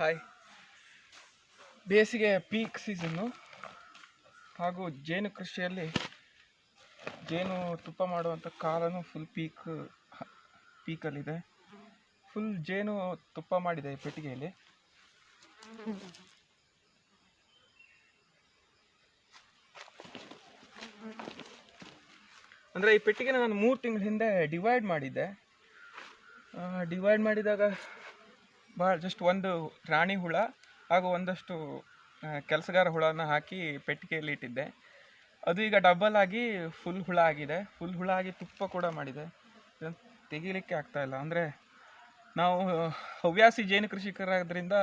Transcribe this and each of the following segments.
Hi. ಬೇಸಿಗೆ peak season ಹಾಗೂ ಜೇನು ಕೃಷಿಯಲ್ಲಿ ಜೇನು ತುಪ್ಪ ಮಾಡುವಂಥ ಕಾಲನು ಫುಲ್ ಪೀಕಲ್ಲಿದೆ. ಫುಲ್ ಜೇನು ತುಪ್ಪ ಮಾಡಿದೆ ಈ ಪೆಟ್ಟಿಗೆಯಲ್ಲಿ. ಅಂದರೆ ಈ ಪೆಟ್ಟಿಗೆನ ನಾನು 3 ತಿಂಗಳ ಹಿಂದೆ ಡಿವೈಡ್ ಮಾಡಿದ್ದೆ. ಡಿವೈಡ್ ಮಾಡಿದಾಗ ಜಸ್ಟ್ ಒಂದು ರಾಣಿ ಹುಳ ಹಾಗೂ ಒಂದಷ್ಟು ಕೆಲಸಗಾರ ಹುಳನ ಹಾಕಿ ಪೆಟ್ಟಿಗೆಯಲ್ಲಿ ಇಟ್ಟಿದ್ದೆ. ಅದು ಈಗ ಡಬಲ್ ಆಗಿ ಫುಲ್ ಹುಳ ಆಗಿದೆ. ಫುಲ್ ಹುಳ ಆಗಿ ತುಪ್ಪ ಕೂಡ ಮಾಡಿದೆ. ಇದನ್ನು ತೆಗೀಲಿಕ್ಕೆ ಆಗ್ತಾಯಿಲ್ಲ. ಅಂದರೆ ನಾವು ಹವ್ಯಾಸಿ ಜೇನು ಕೃಷಿಕರಾದ್ರಿಂದ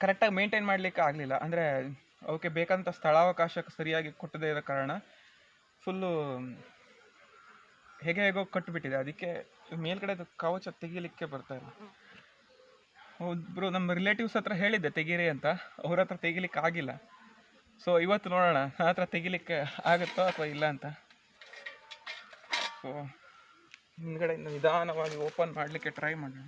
ಕರೆಕ್ಟಾಗಿ ಮೇಂಟೈನ್ ಮಾಡಲಿಕ್ಕೆ ಆಗಲಿಲ್ಲ. ಅಂದರೆ ಅವಕ್ಕೆ ಬೇಕಂತ ಸ್ಥಳಾವಕಾಶ ಸರಿಯಾಗಿ ಕೊಟ್ಟದೇ ಇರೋ ಕಾರಣ ಫುಲ್ಲು ಹೇಗೋ ಕಟ್ಟಿಬಿಟ್ಟಿದೆ. ಅದಕ್ಕೆ ಮೇಲ್ಗಡೆ ಕವಚ ತೆಗೀಲಿಕ್ಕೆ ಬರ್ತಾಯಿಲ್ಲ. ಒಬ್ಬರು ನಮ್ಮ ರಿಲೇಟಿವ್ಸ್ ಹತ್ರ ಹೇಳಿದ್ದೆ ತೆಗೀರಿ ಅಂತ, ಅವ್ರ ಹತ್ರ ತೆಗಿಲಿಕ್ಕೆ ಆಗಿಲ್ಲ. ಸೊ ಇವತ್ತು ನೋಡೋಣ ನನ್ನ ಹತ್ರ ತೆಗಿಲಿಕ್ಕೆ ಆಗುತ್ತೋ ಅಥವಾ ಇಲ್ಲ ಅಂತ. ಸೊ ಹಿಂದ್ಗಡೆಯಿಂದ ನಿಧಾನವಾಗಿ ಓಪನ್ ಮಾಡಲಿಕ್ಕೆ ಟ್ರೈ ಮಾಡೋಣ.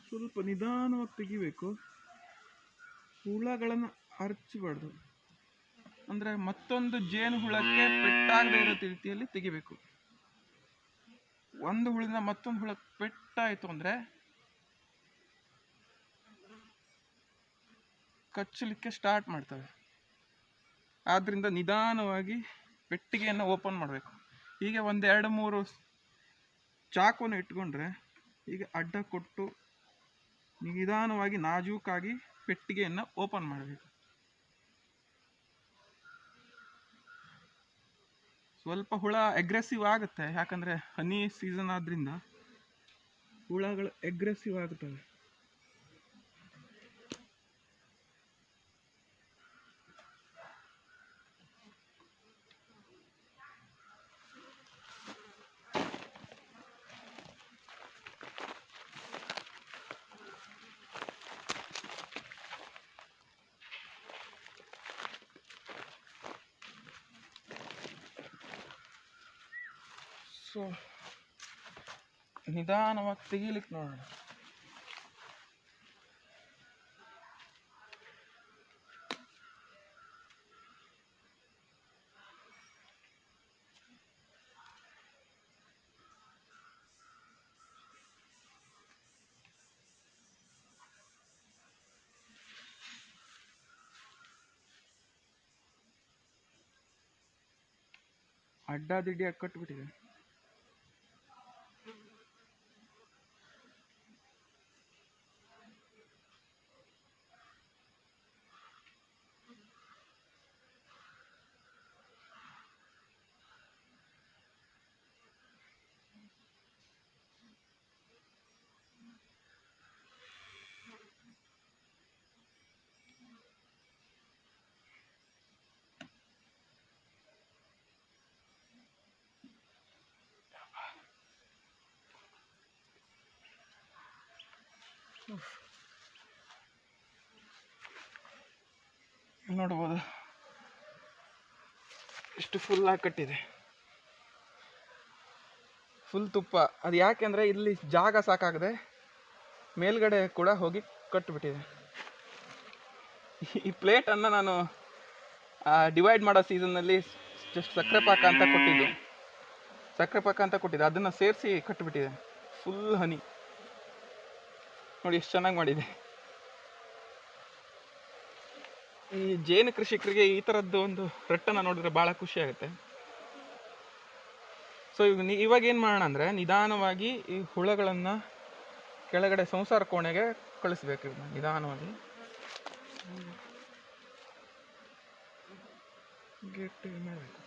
ಸ್ವಲ್ಪ ನಿಧಾನವಾಗಿ ತೆಗಿಬೇಕು. ಹುಳಗಳನ್ನು ಹರಚಬಾರ್ದು. ಅಂದರೆ ಮತ್ತೊಂದು ಜೇನು ಹುಳಕ್ಕೆ ಪೆಟ್ಟಾಗದೇ ಇರೋ ರೀತಿಯಲ್ಲಿ ತೆಗಿಬೇಕು. ಒಂದು ಹುಳದಿಂದ ಮತ್ತೊಂದು ಹುಳ ಪೆಟ್ಟಾಯಿತು ಅಂದರೆ ಕಚ್ಚಲಿಕ್ಕೆ ಸ್ಟಾರ್ಟ್ ಮಾಡ್ತವೆ. ಆದ್ದರಿಂದ ನಿಧಾನವಾಗಿ ಪೆಟ್ಟಿಗೆಯನ್ನು ಓಪನ್ ಮಾಡಬೇಕು. ಹೀಗೆ 1-2-3 ಚಾಕುವನ್ನು ಇಟ್ಕೊಂಡ್ರೆ ಹೀಗೆ ಅಡ್ಡ ಕೊಟ್ಟು ನಿಧಾನವಾಗಿ ನಾಜೂಕಾಗಿ ಪೆಟ್ಟಿಗೆಯನ್ನು ಓಪನ್ ಮಾಡಬೇಕು. ಸ್ವಲ್ಪ ಹುಳ ಅಗ್ರೆಸಿವ್ ಆಗುತ್ತೆ, ಯಾಕಂದರೆ ಹನಿ ಸೀಸನ್ ಆದ್ದರಿಂದ ಹುಳಗಳು ಅಗ್ರೆಸಿವ್ ಆಗುತ್ತವೆ. ಸೊ ನಿಧಾನವಾಗಿ ತೆಗೀಲಿಕ್ಕೆ ನೋಡೋಣ. ಅಡ್ಡಾದಿಡ್ಡಿಯಾಗಿ ಕಟ್ಬಿಟ್ಟಿದೆ. ನೋಡ್ಬೋದು ಎಷ್ಟು ಫುಲ್ಲಾಗಿ ಕಟ್ಟಿದೆ. ಫುಲ್ ತುಪ್ಪ. ಅದು ಯಾಕೆಂದರೆ ಇಲ್ಲಿ ಜಾಗ ಸಾಕಾಗದೆ ಮೇಲ್ಗಡೆ ಕೂಡ ಹೋಗಿ ಕಟ್ಟಿಬಿಟ್ಟಿದೆ. ಈ ಪ್ಲೇಟನ್ನು ನಾನು ಡಿವೈಡ್ ಮಾಡೋ ಸೀಸನ್ನಲ್ಲಿ ಜಸ್ಟ್ ಸಕ್ಕರೆ ಪಾಕ ಅಂತ ಕೊಟ್ಟಿದ್ದೆ. ಅದನ್ನು ಸೇರಿಸಿ ಕಟ್ಟಿಬಿಟ್ಟಿದೆ. ಫುಲ್ ಹನಿ ನೋಡಿ ಎಷ್ಟು ಚೆನ್ನಾಗಿ ಮಾಡಿದೆ. ಈ ಜೇನು ಕೃಷಿಕರಿಗೆ ಈ ಥರದ್ದು ಒಂದು ರಟ್ಟನ್ನು ನೋಡಿದ್ರೆ ಭಾಳ ಖುಷಿ ಆಗುತ್ತೆ. ಸೊ ಇವಾಗ ಏನು ಮಾಡೋಣ ಅಂದರೆ ನಿಧಾನವಾಗಿ ಈ ಹುಳಗಳನ್ನು ಕೆಳಗಡೆ ಸಂಸಾರ ಕೋಣೆಗೆ ಕಳಿಸ್ಬೇಕು. ಇವನ್ನ ನಿಧಾನವಾಗಿ ಗಟ್ಟಿಗೆ ಮಾಡಬೇಕು.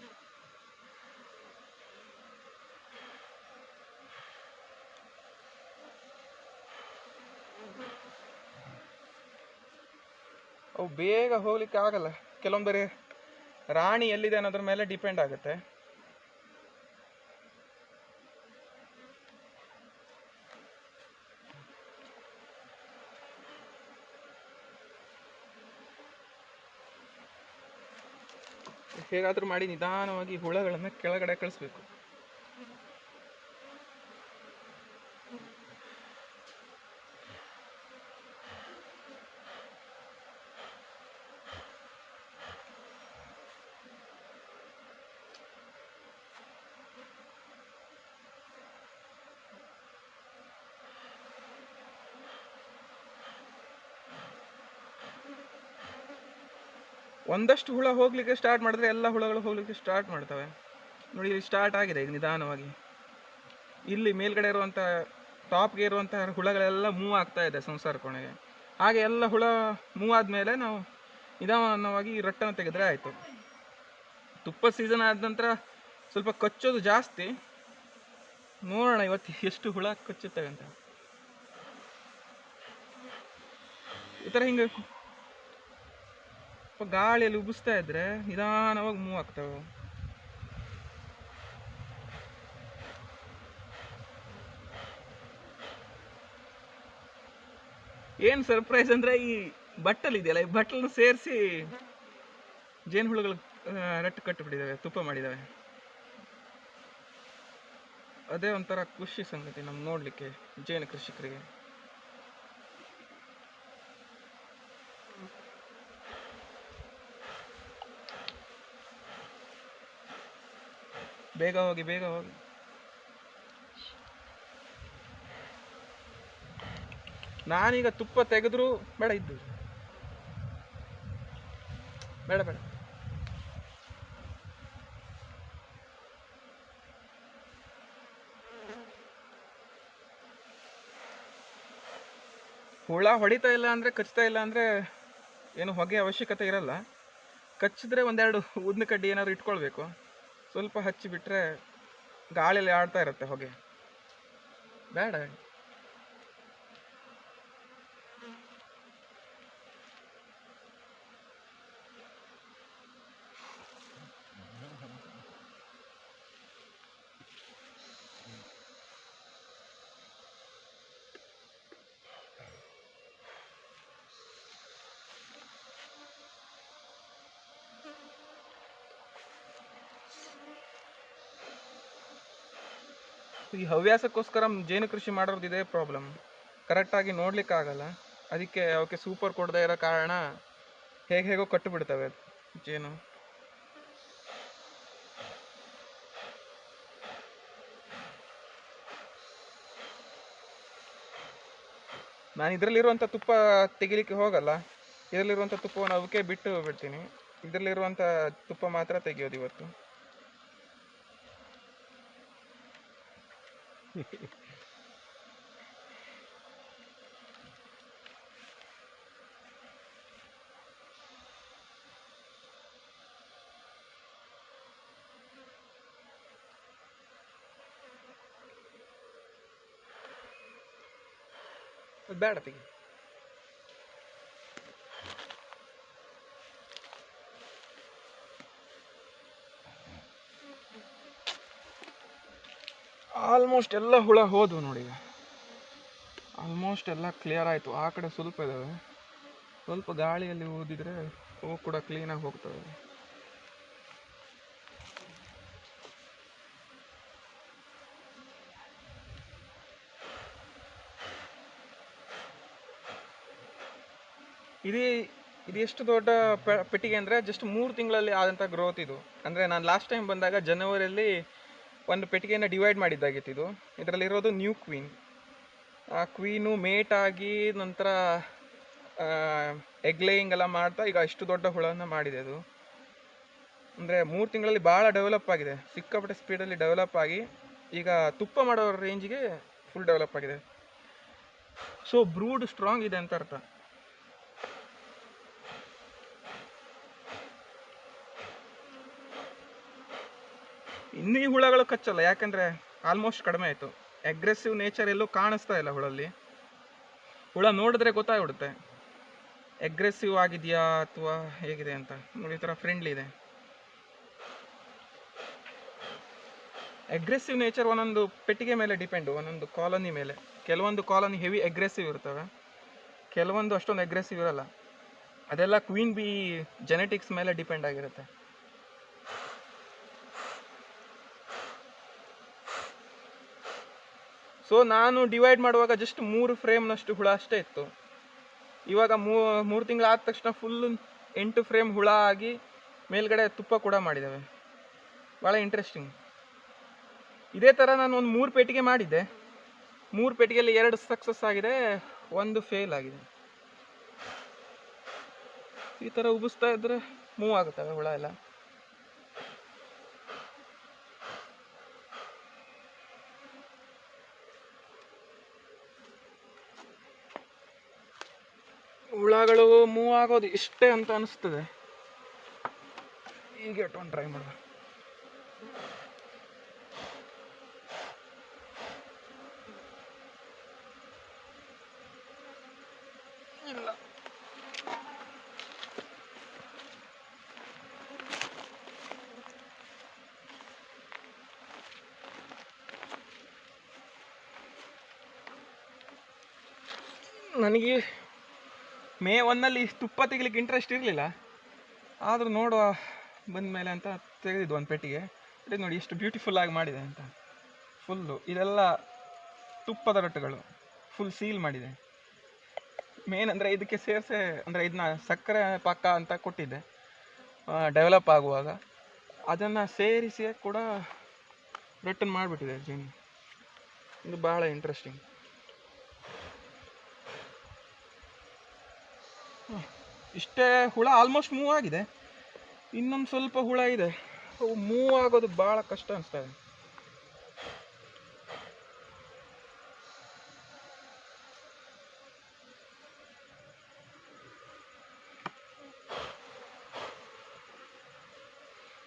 ಅವು ಬೇಗ ಹೋಗ್ಲಿಕ್ಕೆ ಆಗಲ್ಲ. ಕೆಲವೊಂದು ರಾಣಿ ಎಲ್ಲಿದೆ ಅನ್ನೋದ್ರ ಮೇಲೆ ಡಿಪೆಂಡ್ ಆಗುತ್ತೆ. ಹೇಗಾದ್ರೂ ಮಾಡಿ ನಿಧಾನವಾಗಿ ಹುಳಗಳನ್ನು ಕೆಳಗಡೆ ಕಳಿಸ್ಬೇಕು. ಒಂದಷ್ಟು ಹುಳ ಹೋಗ್ಲಿಕ್ಕೆ ಸ್ಟಾರ್ಟ್ ಮಾಡಿದ್ರೆ ಎಲ್ಲ ಹುಳಗಳು ಹೋಗ್ಲಿಕ್ಕೆ ಸ್ಟಾರ್ಟ್ ಮಾಡ್ತವೆ. ನೋಡಿ, ಇಲ್ಲಿ ಸ್ಟಾರ್ಟ್ ಆಗಿದೆ ಈಗ ನಿಧಾನವಾಗಿ. ಇಲ್ಲಿ ಮೇಲ್ಗಡೆ ಇರುವಂಥ ಟಾಪ್ಗೆ ಇರುವಂಥ ಹುಳಗಳೆಲ್ಲ ಮೂವ್ ಆಗ್ತಾ ಇದೆ ಸಂಸಾರ ಕೋಣೆಗೆ. ಹಾಗೆ ಎಲ್ಲ ಹುಳ ಮೂವ್ ಆದಮೇಲೆ ನಾವು ನಿಧಾನವಾಗಿ ರಟ್ಟನ್ನು ತೆಗೆದ್ರೆ ಆಯಿತು. ತುಪ್ಪ ಸೀಸನ್ ಆದ ನಂತರ ಸ್ವಲ್ಪ ಕಚ್ಚೋದು ಜಾಸ್ತಿ. ನೋಡೋಣ ಇವತ್ತು ಎಷ್ಟು ಹುಳ ಕಚ್ಚುತ್ತವೆ ಅಂತ. ಈ ಥರ ಹಿಂಗೆ ಗಾಳಿಯಲ್ಲಿ ಉಬ್ಬಿಸ್ತಾ ಇದ್ರೆ ನಿಧಾನವಾಗಿ ಮೂವ್ ಆಗ್ತವೆ. ಏನು ಸರ್ಪ್ರೈಸ್ ಅಂದರೆ ಈ ಬಟ್ಟಲ್ ಇದೆಯಲ್ಲ, ಈ ಬಟ್ಟಲನ್ನು ಸೇರಿಸಿ ಜೇನುಹುಳುಗಳು ರಟ್ಟು ಕಟ್ಟಿಬಿಟ್ಟಿದ್ದಾವೆ, ತುಪ್ಪ ಮಾಡಿದ್ದಾವೆ. ಅದೇ ಒಂಥರ ಖುಷಿ ಸಂಗತಿ ನಮ್ಗೆ ನೋಡಲಿಕ್ಕೆ, ಜೇನು ಕೃಷಿಕರಿಗೆ. ಬೇಗ ಹೋಗಿ ಬೇಗ ಹೋಗಿ. ನಾನೀಗ ತುಪ್ಪ ತೆಗೆದ್ರು ಬೇಡ, ಇದ್ದು ಬೇಡ ಬೇಡ. ಹುಳ ಹೊಡಿತಾ ಇಲ್ಲ ಅಂದರೆ, ಕಚ್ತಾ ಇಲ್ಲ ಅಂದರೆ ಏನು ಹೊಗೆ ಅವಶ್ಯಕತೆ ಇರಲ್ಲ. ಕಚ್ಚಿದ್ರೆ ಒಂದೆರಡು ಊದಿನ ಕಡ್ಡಿ ಏನಾದ್ರು ಇಟ್ಕೊಳ್ಬೇಕು. ಸ್ವಲ್ಪ ಹಚ್ಚಿಬಿಟ್ರೆ ಗಾಳಿಯಲ್ಲಿ ಆಡ್ತಾ ಇರುತ್ತೆ ಹೊಗೆ. ಬೇಡ. ಈ ಹವ್ಯಾಸಕ್ಕೋಸ್ಕರ ಜೇನು ಕೃಷಿ ಮಾಡೋದು ಇದೇ ಪ್ರಾಬ್ಲಮ್. ಕರೆಕ್ಟಾಗಿ ನೋಡ್ಲಿಕ್ಕೆ ಆಗಲ್ಲ. ಅದಕ್ಕೆ ಅವಕ್ಕೆ ಸೂಪರ್ ಕೊಡದೇ ಇರೋ ಕಾರಣ ಹೇಗೋ ಕಟ್ಟು ಬಿಡ್ತವೆ ಜೇನು. ನಾನು ಇದರಲ್ಲಿರುವಂಥ ತುಪ್ಪ ತೆಗಿಲಿಕ್ಕೆ ಹೋಗಲ್ಲ. ಇದರಲ್ಲಿರುವಂಥ ತುಪ್ಪವನ್ನು ಅವಕ್ಕೆ ಬಿಟ್ಟು ಬಿಡ್ತೀನಿ. ಇದರಲ್ಲಿರುವಂಥ ತುಪ್ಪ ಮಾತ್ರ ತೆಗಿಯೋದು ಇವತ್ತು. ಬೇಡ ತೆಗಿ. ಆಲ್ಮೋಸ್ಟ್ ಎಲ್ಲ ಹುಳ ಹೋದ್ವು ನೋಡಿ. ಆಲ್ಮೋಸ್ಟ್ ಎಲ್ಲ ಕ್ಲಿಯರ್ ಆಯಿತು. ಆ ಕಡೆ ಸ್ವಲ್ಪ ಇದ್ದಾವೆ. ಸ್ವಲ್ಪ ಗಾಳಿಯಲ್ಲಿ ಊದಿದ್ರೆ ಅವು ಕೂಡ ಕ್ಲೀನಾಗಿ ಹೋಗ್ತವೆ. ಇದು ಎಷ್ಟು ದೊಡ್ಡ ಪೆಟ್ಟಿಗೆ ಅಂದರೆ ಜಸ್ಟ್ 3 ತಿಂಗಳಲ್ಲಿ ಆದಂಥ ಗ್ರೋತ್ ಇದು. ಅಂದರೆ ನಾನು ಲಾಸ್ಟ್ ಟೈಮ್ ಬಂದಾಗ ಜನವರಿಯಲ್ಲಿ ಒಂದು ಪೆಟ್ಟಿಗೆಯನ್ನು ಡಿವೈಡ್ ಮಾಡಿದ್ದಾಗಿತ್ತು ಇದು. ಇದರಲ್ಲಿರೋದು ನ್ಯೂ ಕ್ವೀನ್. ಆ ಕ್ವೀನು ಮೇಟ್ ಆಗಿ ನಂತರ ಎಗ್ ಲೇಯಿಂಗ್ ಎಲ್ಲ ಮಾಡ್ತಾ ಈಗ ಇಷ್ಟು ದೊಡ್ಡ ಹುಳವನ್ನು ಮಾಡಿದೆ ಅದು. ಅಂದರೆ 3 ತಿಂಗಳಲ್ಲಿ ಭಾಳ ಡೆವಲಪ್ ಆಗಿದೆ. ಸಿಕ್ಕಾಪಟ್ಟೆ ಸ್ಪೀಡಲ್ಲಿ ಡೆವಲಪ್ ಆಗಿ ಈಗ ತುಪ್ಪ ಮಾಡೋ ರೇಂಜಿಗೆ ಫುಲ್ ಡೆವಲಪ್ ಆಗಿದೆ. ಸೊ ಬ್ರೂಡ್ ಸ್ಟ್ರಾಂಗ್ ಇದೆ ಅಂತ ಅರ್ಥ. ಇನ್ನೂ ಈ ಹುಳಗಳು ಕಚ್ಚಲ್ಲ, ಯಾಕಂದರೆ ಆಲ್ಮೋಸ್ಟ್ ಕಡಿಮೆ ಆಯಿತು. ಅಗ್ರೆಸಿವ್ ನೇಚರ್ ಎಲ್ಲೂ ಕಾಣಿಸ್ತಾ ಇಲ್ಲ ಹುಳಲ್ಲಿ. ಹುಳ ನೋಡಿದ್ರೆ ಗೊತ್ತಾಗ್ಬಿಡುತ್ತೆ. ಅಗ್ರೆಸಿವ್ ಆಗಿದೆಯಾ ಅಥವಾ ಹೇಗಿದೆ ಅಂತ ನೋಡಿ. ಈ ಥರ ಫ್ರೆಂಡ್ಲಿ ಇದೆ. ಅಗ್ರೆಸಿವ್ ನೇಚರ್ ಒಂದೊಂದು ಪೆಟ್ಟಿಗೆ ಮೇಲೆ ಡಿಪೆಂಡು, ಒಂದೊಂದು ಕಾಲೋನಿ ಮೇಲೆ. ಕೆಲವೊಂದು ಕಾಲೋನಿ ಹೆವಿ ಅಗ್ರೆಸಿವ್ ಇರ್ತವೆ, ಕೆಲವೊಂದು ಅಷ್ಟೊಂದು ಅಗ್ರೆಸಿವ್ ಇರಲ್ಲ. ಅದೆಲ್ಲ ಕ್ವೀನ್ ಬಿ ಜೆನೆಟಿಕ್ಸ್ ಮೇಲೆ ಡಿಪೆಂಡ್ ಆಗಿರುತ್ತೆ. ಸೊ ನಾನು ಡಿವೈಡ್ ಮಾಡುವಾಗ ಜಸ್ಟ್ 3 ಫ್ರೇಮ್ನಷ್ಟು ಹುಳ ಅಷ್ಟೇ ಇತ್ತು. ಇವಾಗ 3 ತಿಂಗಳು ಆದ ತಕ್ಷಣ ಫುಲ್ 8 ಫ್ರೇಮ್ ಹುಳ ಆಗಿ ಮೇಲ್ಗಡೆ ತುಪ್ಪ ಕೂಡ ಮಾಡಿದ್ದೇವೆ. ಭಾಳ ಇಂಟ್ರೆಸ್ಟಿಂಗ್. ಇದೇ ಥರ ನಾನು ಒಂದು 3 ಪೆಟ್ಟಿಗೆ ಮಾಡಿದ್ದೆ. 3 ಪೆಟ್ಟಿಗೆಯಲ್ಲಿ 2 ಸಕ್ಸಸ್ ಆಗಿದೆ, 1 ಫೇಲ್ ಆಗಿದೆ. ಈ ಥರ ಉಬಿಸ್ತಾ ಇದ್ರೆ ಮೂವ್ ಆಗುತ್ತವೆ ಹುಳ ಎಲ್ಲ. ಹುಳಗಳು ಮೂವ್ ಆಗೋದು ಇಷ್ಟೇ ಅಂತ ಅನಿಸ್ತದೆ. ಹೀಗೆ ಇಟ್ಕೊಂಡು ಟ್ರೈ ಮಾಡುವ. ಇಲ್ಲ, ನನಗೆ ಮೇ 1ನಲ್ಲಿ ತುಪ್ಪ ತೆಗಿಲಿಕ್ಕೆ ಇಂಟ್ರೆಸ್ಟ್ ಇರಲಿಲ್ಲ. ಆದರೂ ನೋಡುವ ಬಂದಮೇಲೆ ಅಂತ ತೆಗೆದಿದ್ದು ಒಂದು ಪೆಟ್ಟಿಗೆ. ಇದು ನೋಡಿ ಎಷ್ಟು ಬ್ಯೂಟಿಫುಲ್ ಆಗಿ ಮಾಡಿದೆ ಅಂತ. ಫುಲ್ಲು ಇದೆಲ್ಲ ತುಪ್ಪದ ರೊಟ್ಟುಗಳು, ಫುಲ್ ಸೀಲ್ ಮಾಡಿದೆ. ಮೇನ್ ಅಂದರೆ ಇದಕ್ಕೆ ಸೇರಿಸೆ, ಅಂದರೆ ಇದನ್ನ ಸಕ್ಕರೆ ಪಾಕ ಅಂತ ಕೊಟ್ಟಿದ್ದೆ ಡೆವಲಪ್ ಆಗುವಾಗ. ಅದನ್ನು ಸೇರಿಸಿ ಕೂಡ ರಿಟರ್ನ್ ಮಾಡಿಬಿಟ್ಟಿದೆ ಜೀನಿ. ಇದು ಭಾಳ ಇಂಟ್ರೆಸ್ಟಿಂಗ್. ಇಷ್ಟೇ ಹುಳ ಆಲ್ಮೋಸ್ಟ್ ಮೂವ್ ಆಗಿದೆ. ಇನ್ನೊಂದು ಸ್ವಲ್ಪ ಹುಳ ಇದೆ, ಅವು ಮೂವ್ ಆಗೋದು ಭಾಳ ಕಷ್ಟ ಅನಿಸ್ತಾ ಇದೆ.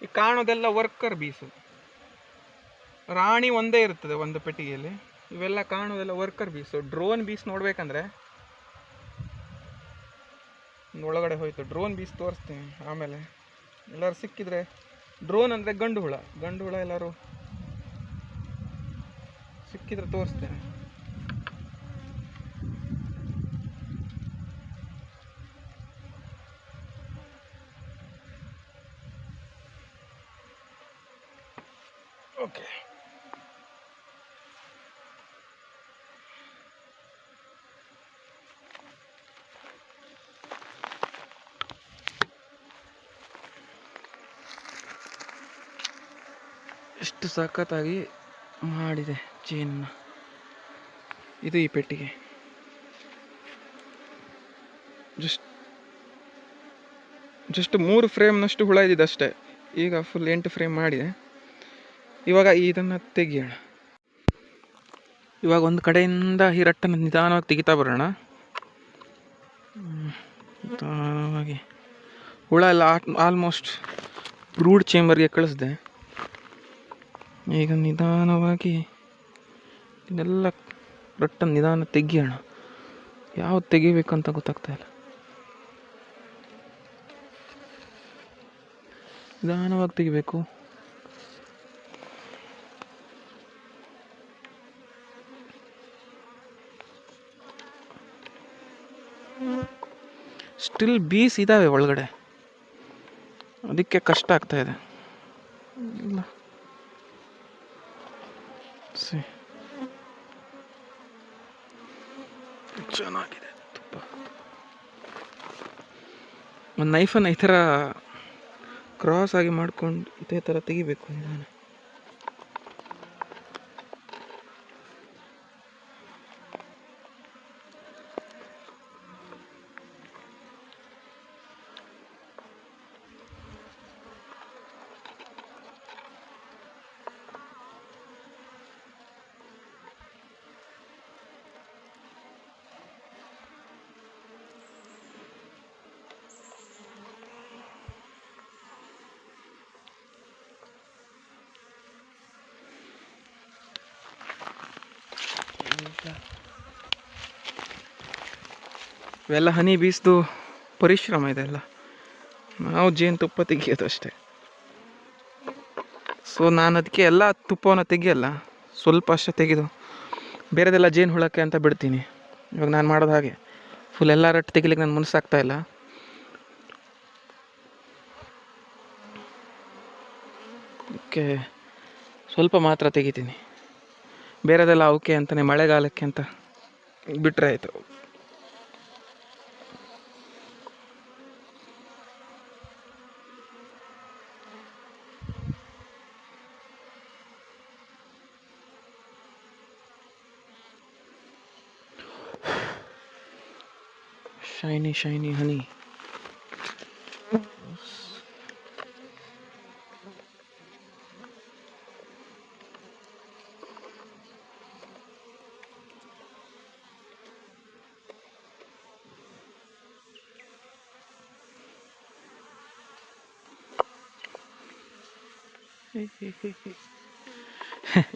ಈ ಕಾಣೋದೆಲ್ಲ ವರ್ಕರ್ ಬೀಸು. ರಾಣಿ ಒಂದೇ ಇರ್ತದೆ ಒಂದು ಪೆಟ್ಟಿಗೆಯಲ್ಲಿ, ಇವೆಲ್ಲ ಕಾಣೋದೆಲ್ಲ ವರ್ಕರ್ ಬೀಸು. ಡ್ರೋನ್ ಬೀಸ್ ನೋಡ್ಬೇಕಂದ್ರೆ ಒಳಗಡೆ ಹೋಯ್ತು. ಡ್ರೋನ್ ಬೀಸ್ ತೋರಿಸ್ತೀನಿ ಆಮೇಲೆ. ಎಲ್ಲರೂ ಸಿಕ್ಕಿದ್ರೆ, ಡ್ರೋನ್ ಅಂದರೆ ಗಂಡು ಹುಳ ಎಲ್ಲರೂ ಸಿಕ್ಕಿದ್ರೆ ತೋರಿಸ್ತೇನೆ. ಓಕೆ, ಎಷ್ಟು ಸಖತ್ತಾಗಿ ಮಾಡಿದೆ ಚೇನ್ನ. ಇದು ಈ ಪೆಟ್ಟಿಗೆ ಜಸ್ಟ್ 3 ಫ್ರೇಮ್ನಷ್ಟು ಹುಳ ಇದ್ದಿದ್ದು ಅಷ್ಟೇ. ಈಗ ಫುಲ್ 8 ಫ್ರೇಮ್ ಮಾಡಿದೆ. ಇವಾಗ ಇದನ್ನು ತೆಗಿಯೋಣ. ಇವಾಗ ಒಂದು ಕಡೆಯಿಂದ ಈ ರಟ್ಟನ್ನು ನಿಧಾನವಾಗಿ ತೆಗಿತಾ ಬರೋಣ. ನಿಧಾನವಾಗಿ ಹುಳ ಎಲ್ಲ ಆಲ್ಮೋಸ್ಟ್ ಬ್ರೂಡ್ ಚೇಂಬರ್ಗೆ ಕಳಿಸ್ದೆ. ಈಗ ನಿಧಾನವಾಗಿ ಇದೆಲ್ಲ ರಟ್ಟನ್ನು ನಿಧಾನ ತೆಗಿಯೋಣ. ಯಾವ್ದು ತೆಗಿಬೇಕಂತ ಗೊತ್ತಾಗ್ತಾ ಇಲ್ಲ. ನಿಧಾನವಾಗಿ ತೆಗಿಬೇಕು. ಸ್ಟಿಲ್ ಬೀಸ್ ಇದ್ದಾವೆ ಒಳಗಡೆ, ಅದಕ್ಕೆ ಕಷ್ಟ ಆಗ್ತಾ ಇದೆ. ಇಲ್ಲ ಚೆನ್ನಾಗಿದೆ ತುಪ್ಪ. ಒಂದು ನೈಫನ್ನು ಈ ಥರ ಕ್ರಾಸ್ ಆಗಿ ಮಾಡ್ಕೊಂಡು ಇದೇ ಥರ ತೆಗಿಬೇಕು ನಿಧಾನ. ಇವೆಲ್ಲ ಹನಿ ಬೀಸ್ದು ಪರಿಶ್ರಮ ಇದೆಲ್ಲ, ನಾವು ಜೇನುತುಪ್ಪ ತೆಗಿಯೋದು ಅಷ್ಟೇ. ಸೊ ನಾನು ಅದಕ್ಕೆ ಎಲ್ಲ ತುಪ್ಪವನ್ನು ತೆಗಿಯಲ್ಲ, ಸ್ವಲ್ಪ ಅಷ್ಟೇ ತೆಗೆದು ಬೇರೆದೆಲ್ಲ ಜೇನು ಹುಳಕ್ಕೆ ಅಂತ ಬಿಡ್ತೀನಿ. ಇವಾಗ ನಾನು ಮಾಡೋದು ಹಾಗೆ, ಫುಲ್ ಎಲ್ಲ ರಟ್ಟು ತೆಗಿಲಿಕ್ಕೆ ನನ್ನ ಮನಸ್ಸಾಗ್ತಾಯಿಲ್ಲ. ಅದಕ್ಕೆ ಸ್ವಲ್ಪ ಮಾತ್ರ ತೆಗಿತೀನಿ, ಬೇರೆದೆಲ್ಲ ಅವಕ್ಕೆ ಅಂತಲೇ ಮಳೆಗಾಲಕ್ಕೆ ಅಂತ ಬಿಟ್ಟರೆ ಆಯಿತು. ಶೈನಿ ಶೈನಿ ಹನಿ.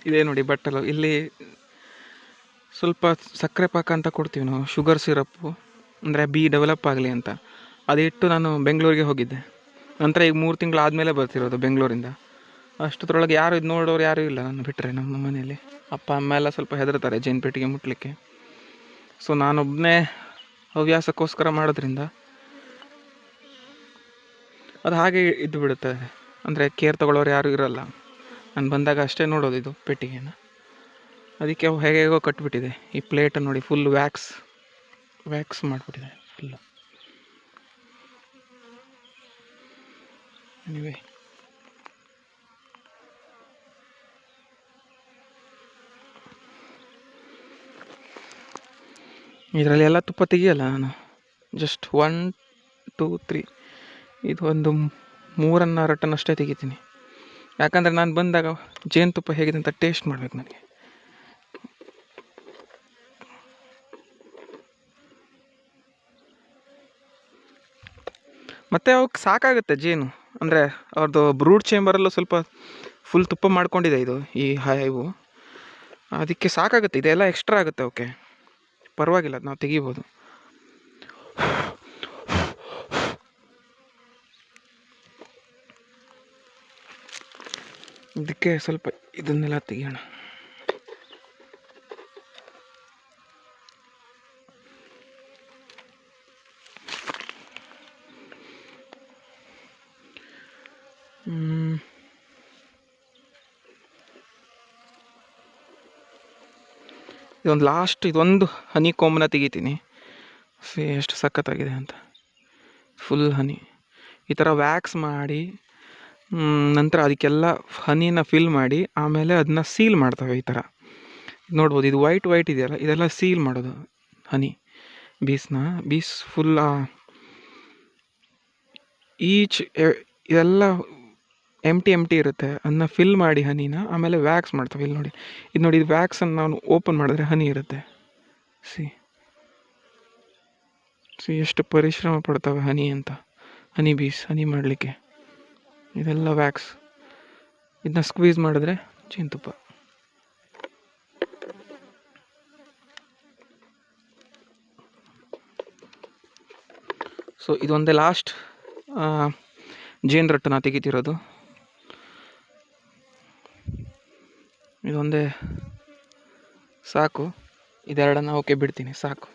ಇದೇ ನೋಡಿ ಬಟ್ಟಲು. ಇಲ್ಲಿ ಸ್ವಲ್ಪ ಸಕ್ಕರೆ ಪಾಕ ಅಂತ ಕೊಡ್ತೀವಿ ನಾವು, ಶುಗರ್ ಸಿರಪ್ಪು, ಅಂದರೆ ಡೆವಲಪ್ ಆಗಲಿ ಅಂತ. ಅದಿಟ್ಟು ನಾನು ಬೆಂಗಳೂರಿಗೆ ಹೋಗಿದ್ದೆ. ನಂತರ ಈಗ 3 ತಿಂಗಳಾದಮೇಲೆ ಬರ್ತಿರೋದು ಬೆಂಗಳೂರಿಂದ. ಅಷ್ಟೊತ್ತರೊಳಗೆ ಯಾರು ಇದು ನೋಡೋರು ಯಾರೂ ಇಲ್ಲ ನಾನು ಬಿಟ್ಟರೆ ನಮ್ಮ ಮನೆಯಲ್ಲಿ. ಅಪ್ಪ ಅಮ್ಮ ಎಲ್ಲ ಸ್ವಲ್ಪ ಹೆದರ್ತಾರೆ ಜೇನುಪೆಟ್ಟಿಗೆ ಮುಟ್ಟಲಿಕ್ಕೆ. ಸೊ ನಾನೊಬ್ಬನೇ ಹವ್ಯಾಸಕ್ಕೋಸ್ಕರ ಮಾಡೋದ್ರಿಂದ ಅದು ಹಾಗೆ ಇದ್ದು ಬಿಡುತ್ತೆ. ಅಂದರೆ ಕೇರ್ ತೊಗೊಳ್ಳೋರು ಯಾರೂ ಇರೋಲ್ಲ, ನಾನು ಬಂದಾಗ ಅಷ್ಟೇ ನೋಡೋದು ಇದು ಪೆಟ್ಟಿಗೆನ. ಅದಕ್ಕೆ ಹೇಗೋ ಕಟ್ಬಿಟ್ಟಿದೆ. ಈ ಪ್ಲೇಟ್ ನೋಡಿ ಫುಲ್ ವ್ಯಾಕ್ಸ್ ಮಾಡಿಬಿಟ್ಟಿದೆ ಫುಲ್ಲು. ಎನಿವೆ ಇದರಲ್ಲಿ ಎಲ್ಲ ತುಪ್ಪ ತೆಗಿಯಲ್ಲ ನಾನು, ಜಸ್ಟ್ 1 2 3 ಇದು ಒಂದು 3 ರಟ್ಟನ್ನು ಅಷ್ಟೇ ತೆಗಿತೀನಿ. ಯಾಕಂದರೆ ನಾನು ಬಂದಾಗ ಜೇನುತುಪ್ಪ ಹೇಗಿದೆ ಅಂತ ಟೇಸ್ಟ್ ಮಾಡಬೇಕು ನನಗೆ. ಮತ್ತು ಅವಕ್ಕೆ ಸಾಕಾಗುತ್ತೆ ಜೇನು, ಅಂದರೆ ಅವ್ರದ್ದು ಬ್ರೂಡ್ ಚೇಂಬರಲ್ಲೂ ಸ್ವಲ್ಪ ಫುಲ್ ತುಪ್ಪ ಮಾಡ್ಕೊಂಡಿದೆ ಇದು ಇವು, ಅದಕ್ಕೆ ಸಾಕಾಗುತ್ತೆ. ಇದೆಲ್ಲ ಎಕ್ಸ್ಟ್ರಾ ಆಗುತ್ತೆ ಅವಕ್ಕೆ, ಪರವಾಗಿಲ್ಲ, ಅದು ನಾವು ತೆಗಿಬೋದು. ಇದಕ್ಕೆ ಸ್ವಲ್ಪ ಇದನ್ನೆಲ್ಲ ತೆಗಿಯೋಣ. ಇದೊಂದು ಹನಿ ಕೊಂಬನ ತೆಗಿತೀನಿ. ಎಷ್ಟು ಸಖತ್ತಾಗಿದೆ ಅಂತ, ಫುಲ್ ಹನಿ. ಈ ಥರ ವ್ಯಾಕ್ಸ್ ಮಾಡಿ ನಂತರ ಅದಕ್ಕೆಲ್ಲ ಹನಿನ ಫಿಲ್ ಮಾಡಿ ಆಮೇಲೆ ಅದನ್ನ ಸೀಲ್ ಮಾಡ್ತವೆ. ಈ ಥರ ನೋಡ್ಬೋದು, ಇದು ವೈಟ್ ಇದೆಯಲ್ಲ, ಇದೆಲ್ಲ ಸೀಲ್ ಮಾಡೋದು ಹನಿ ಬೀಸ್ ಫುಲ್. ಇದೆಲ್ಲ ಎಂಟಿ ಇರುತ್ತೆ, ಅದನ್ನ ಫಿಲ್ ಮಾಡಿ ಹನಿನ ಆಮೇಲೆ ವ್ಯಾಕ್ಸ್ ಮಾಡ್ತವೆ. ಇಲ್ಲಿ ನೋಡಿ, ಇದು ವ್ಯಾಕ್ಸನ್ನು ನಾನು ಓಪನ್ ಮಾಡಿದ್ರೆ ಹನಿ ಇರುತ್ತೆ. ಸಿ ಎಷ್ಟು ಪರಿಶ್ರಮ ಪಡ್ತವೆ ಹನಿ ಮಾಡಲಿಕ್ಕೆ. ಇದೆಲ್ಲ ವ್ಯಾಕ್ಸ್, ಇದನ್ನ ಸ್ಕ್ವೀಸ್ ಮಾಡಿದ್ರೆ ಜೇನುತುಪ್ಪ. ಸೊ ಇದೊಂದೇ ಲಾಸ್ಟ್ ಜೇನು ರಟ್ಟು ನಾ ತೆಗಿತಿರೋದು. ಇದೊಂದೇ ಸಾಕು, ಇದೆರಡನ್ನ ಓಕೆ ಬಿಡ್ತೀನಿ, ಸಾಕು,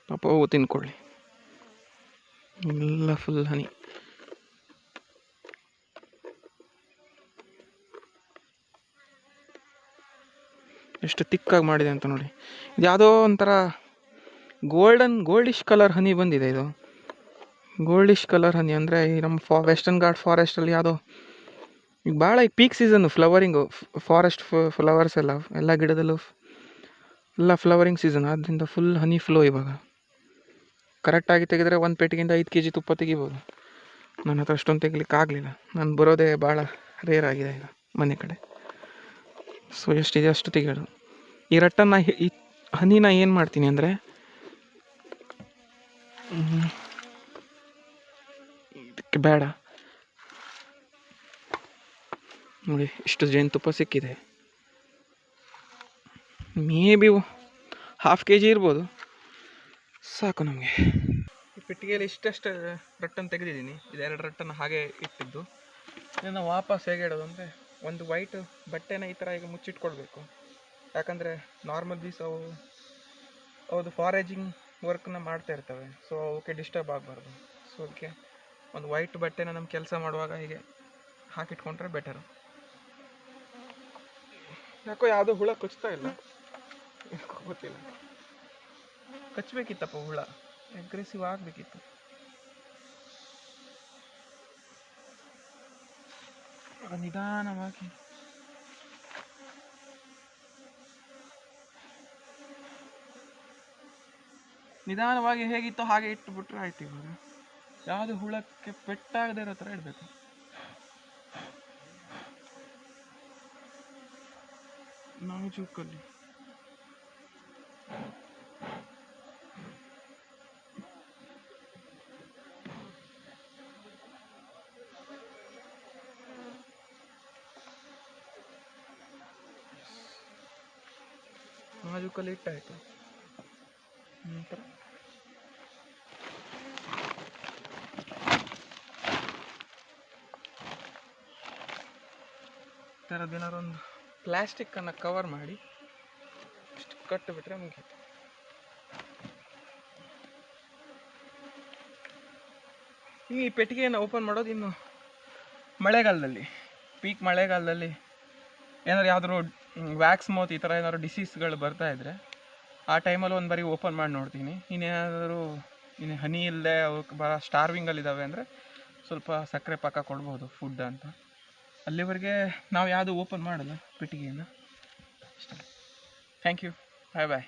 ಪಾಪ ಅವು ತಿನ್ಕೊಳ್ಳಿ. ಎಲ್ಲ ಫುಲ್ ಹನಿ. ಎಷ್ಟು ತಿಕ್ಕಾಗಿ ಮಾಡಿದೆ ಅಂತ ನೋಡಿ. ಇದು ಯಾವುದೋ ಒಂಥರ ಗೋಲ್ಡಿಶ್ ಕಲರ್ ಹನಿ ಬಂದಿದೆ. ಇದು ಗೋಲ್ಡಿಶ್ ಕಲರ್ ಹನಿ ಅಂದರೆ ಈ ನಮ್ಮ ವೆಸ್ಟರ್ನ್ ಘಾಟ್ ಫಾರೆಸ್ಟಲ್ಲಿ ಯಾವುದೋ ಈಗ ಭಾಳ ಈಗ peak season flowering, forest flowers ಎಲ್ಲ ಗಿಡದಲ್ಲೂ ಎಲ್ಲ ಫ್ಲವರಿಂಗ್ ಸೀಸನ್, ಆದ್ದರಿಂದ ಫುಲ್ ಹನಿ ಫ್ಲೋ. ಇವಾಗ ಕರೆಕ್ಟಾಗಿ ತೆಗೆದರೆ 1 ಪೆಟ್ಟಿಗಿಂದ 5 kg ತುಪ್ಪ ತೆಗಿಬೋದು. ನನ್ನ ಹತ್ರ ಅಷ್ಟೊಂದು ತೆಗಿಲಿಕ್ಕೆ ಆಗಲಿಲ್ಲ, ನಾನು ಬರೋದೇ ಭಾಳ ರೇರ್ ಆಗಿದೆ ಈಗ ಮನೆ ಕಡೆ. ಸೊ ಎಷ್ಟಿದೆ ಅಷ್ಟು ತೆಗೆಯೋದು. ಈ ರಟ್ಟನ್ನು ಈ ಹನಿನ ಏನು ಮಾಡ್ತೀನಿ ಅಂದರೆ ಇದಕ್ಕೆ ಬೇಡ ನೋಡಿ, ಇಷ್ಟು ಜೇನುತುಪ್ಪ ಸಿಕ್ಕಿದೆ. ಮೇ ಬಿ 1/2 kg ಇರ್ಬೋದು, ಸಾಕು ನಮಗೆ. ಪೆಟ್ಟಿಗೆಯಲ್ಲಿ ಇಷ್ಟಷ್ಟು ರಟ್ಟನ್ನು ತೆಗೆದಿದ್ದೀನಿ. ಇದು 2 ರಟ್ಟನ್ನು ಹಾಗೆ ಇಟ್ಟಿದ್ದು. ಇದನ್ನು ವಾಪಸ್ ಹೇಗೆ ಇಡೋದು ಅಂದರೆ, ಒಂದು ವೈಟ್ ಬಟ್ಟೆನ ಈ ಥರ ಈಗ ಮುಚ್ಚಿಟ್ಕೊಳ್ಬೇಕು. ಯಾಕಂದರೆ ನಾರ್ಮಲ್ ಬೀಸ್ ಅವ್ದು ಫಾರೇಜಿಂಗ್ ವರ್ಕ್ನ ಮಾಡ್ತಾ ಇರ್ತವೆ, ಸೊ ಅವಕ್ಕೆ ಡಿಸ್ಟರ್ಬ್ ಆಗಬಾರ್ದು. ಸೊ ಅದಕ್ಕೆ ಒಂದು ವೈಟ್ ಬಟ್ಟೆನ ನಮ್ಮ ಕೆಲಸ ಮಾಡುವಾಗ ಹೀಗೆ ಹಾಕಿಟ್ಕೊಂಡ್ರೆ ಬೆಟರು. ಯಾಕೋ ಯಾವುದೋ ಹುಳ ಕಚ್ತಾ ಇಲ್ಲ, ಗೊತ್ತಿಲ್ಲ. ಕಚ್ಚಬೇಕಿತ್ತಪ್ಪ ಹುಳ, ಅಗ್ರೆಸಿವ್ ಆಗಬೇಕಿತ್ತು. ನಿಧಾನವಾಗಿ ನಿಧಾನವಾಗಿ ಹೇಗಿತ್ತು ಹಾಗೆ ಇಟ್ಟುಬಿಟ್ರೆ ಆಯ್ತು. ಇವಾಗ ಯಾವುದು ಹುಳಕ್ಕೆ ಪೆಟ್ಟಾಗದೇ ಇರೋ ಥರ ಇಡಬೇಕು. ನಾಜೂಕಲ್ಲಿ ನಾಜೂಕಲ್ಲಿ ಇಟ್ಟಾಯಿತು. ನಂತರ ಥರದ್ದೇನಾರೊಂದು ಪ್ಲಾಸ್ಟಿಕ್ಕನ್ನು ಕವರ್ ಮಾಡಿ ಇಷ್ಟು ಕಟ್ಟಿಬಿಟ್ರೆ ಮುಗೀತು. ಇನ್ನು ಈ ಪೆಟ್ಟಿಗೆಯನ್ನು ಓಪನ್ ಮಾಡೋದು ಇನ್ನು ಮಳೆಗಾಲದಲ್ಲಿ, ಪೀಕ್ ಮಳೆಗಾಲದಲ್ಲಿ ಏನಾದ್ರು ಯಾವ್ದಾದ್ರು ವ್ಯಾಕ್ಸ್ ಮೌತ್ ಈ ಥರ ಏನಾದ್ರು ಡಿಸೀಸ್ಗಳು ಬರ್ತಾಯಿದ್ರೆ ಆ ಟೈಮಲ್ಲಿ ಒಂದು ಬಾರಿ ಓಪನ್ ಮಾಡಿ ನೋಡ್ತೀನಿ. ಇನ್ನೇನಾದರೂ ಇನ್ನು ಹನಿ ಇಲ್ಲದೆ ಅವಕ್ಕೆ ಸ್ಟಾರ್ವಿಂಗಲ್ಲಿದ್ದಾವೆ ಅಂದರೆ ಸ್ವಲ್ಪ ಸಕ್ಕರೆ ಪಾಕ ಕೊಡ್ಬೋದು ಫುಡ್ ಅಂತ. ಅಲ್ಲಿವರೆಗೆ ನಾವು ಯಾವುದು ಓಪನ್ ಮಾಡಲ್ಲ ಪೆಟ್ಟಿಗೆಯನ್ನು. Thank you, bye bye.